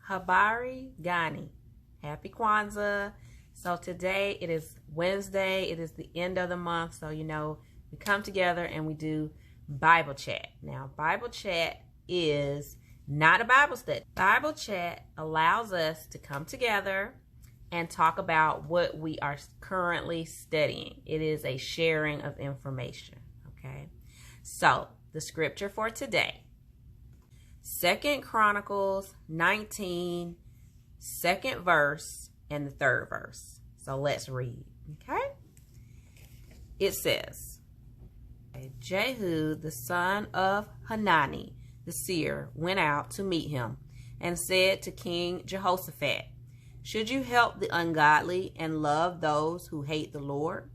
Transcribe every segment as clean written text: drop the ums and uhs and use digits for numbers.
Habari Gani. Happy Kwanzaa. So today it is Wednesday. It is the end of the month. So, we come together and we do Bible chat. Now, Bible chat is not a Bible study. Bible chat allows us to come together and talk about what we are currently studying. It is a sharing of information. Okay. So the scripture for today, 2 Chronicles 19, 2nd verse and the 3rd verse. So let's read. Okay. It says, Jehu, the son of Hanani, the seer, went out to meet him and said to King Jehoshaphat, should you help the ungodly and love those who hate the Lord?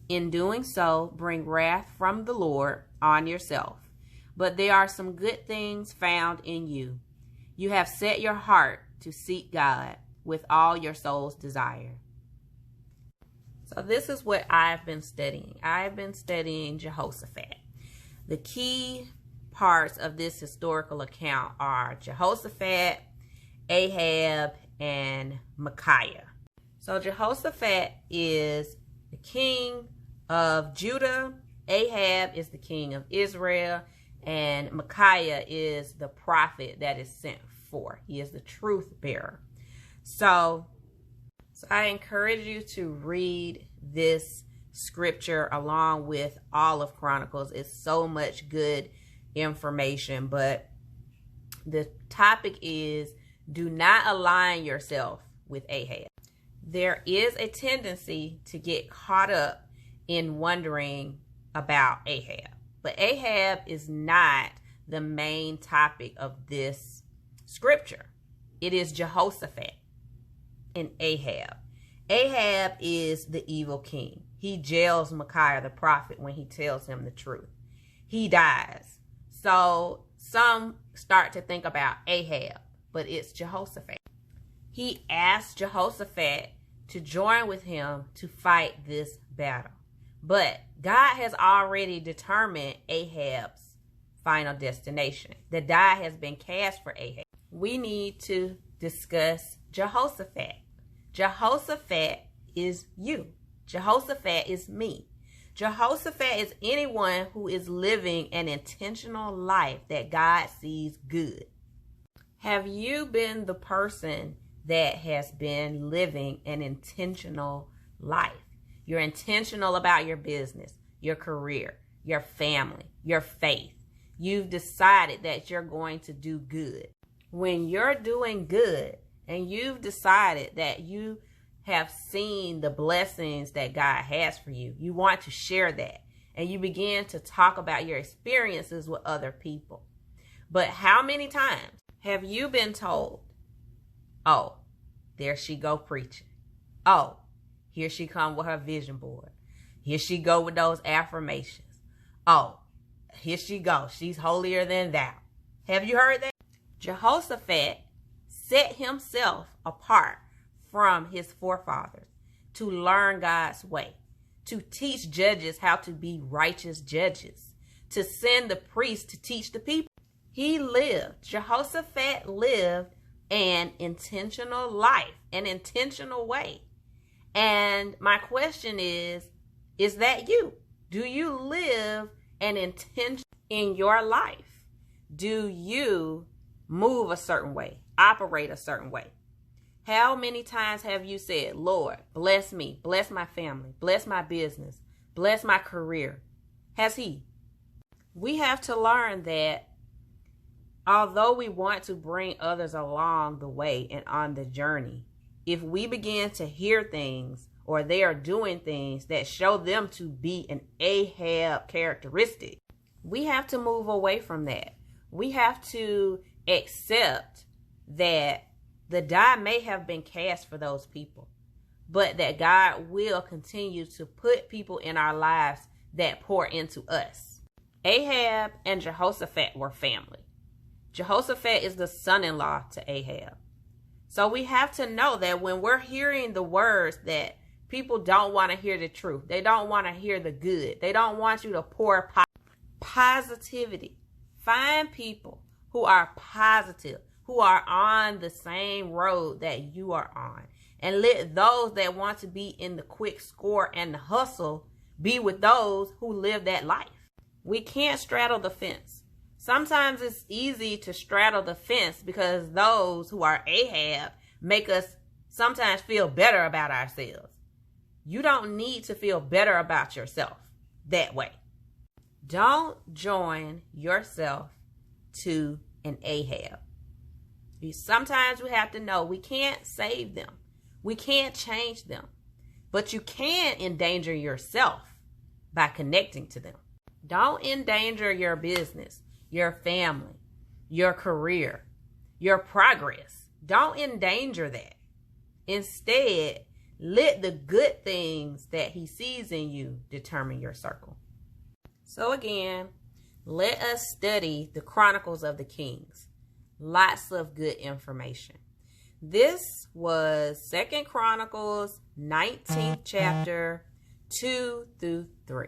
In doing so, bring wrath from the Lord on yourself. But there are some good things found in you. You have set your heart to seek God with all your soul's desire. So this is what I've been studying. I've been studying Jehoshaphat. The key parts of this historical account are Jehoshaphat, Ahab, and Micaiah. So Jehoshaphat is the king of Judah, Ahab is the king of Israel, and Micaiah is the prophet that is sent forth. He is the truth bearer. So I encourage you to read this scripture along with all of Chronicles. It's so much good information, but the topic is do not align yourself with Ahab. There is a tendency to get caught up in wondering about Ahab, but Ahab is not the main topic of this scripture. It is Jehoshaphat and Ahab. Ahab is the evil king. He jails Micaiah the prophet when he tells him the truth. He dies. So some start to think about Ahab, but it's Jehoshaphat. He asked Jehoshaphat to join with him to fight this battle. But God has already determined Ahab's final destination. The die has been cast for Ahab. We need to discuss Jehoshaphat. Jehoshaphat is you. Jehoshaphat is me. Jehoshaphat is anyone who is living an intentional life that God sees good. Have you been the person that has been living an intentional life? You're intentional about your business, your career, your family, your faith. You've decided that you're going to do good. When you're doing good and you've decided that you have seen the blessings that God has for you, you want to share that. And you begin to talk about your experiences with other people. But how many times have you been told, oh, there she go preaching. Oh, here she come with her vision board. Here she go with those affirmations. Oh, here she go. She's holier than thou. Have you heard that? Jehoshaphat set himself apart from his forefathers to learn God's way, to teach judges how to be righteous judges, to send the priests to teach the people. Jehoshaphat lived an intentional life, an intentional way. And my question is that you? Do you live an intention in your life? Do you move a certain way, operate a certain way? How many times have you said, Lord, bless me, bless my family, bless my business, bless my career? Has he? We have to learn that although we want to bring others along the way and on the journey, if we begin to hear things or they are doing things that show them to be an Ahab characteristic, we have to move away from that. We have to accept that the die may have been cast for those people, but that God will continue to put people in our lives that pour into us. Ahab and Jehoshaphat were family. Jehoshaphat is the son-in-law to Ahab. So we have to know that when we're hearing the words that people don't want to hear the truth, they don't want to hear the good, they don't want you to pour positivity. Find people who are positive, who are on the same road that you are on. And let those that want to be in the quick score and the hustle be with those who live that life. We can't straddle the fence. Sometimes it's easy to straddle the fence because those who are Ahab make us sometimes feel better about ourselves. You don't need to feel better about yourself that way. Don't join yourself to an Ahab. Sometimes we have to know we can't save them. We can't change them. But you can endanger yourself by connecting to them. Don't endanger your business, your family, your career, your progress. Don't endanger that. Instead, let the good things that he sees in you determine your circle. So again, let us study the Chronicles of the Kings. Lots of good information. This was 2 Chronicles 19th chapter 2 through 3.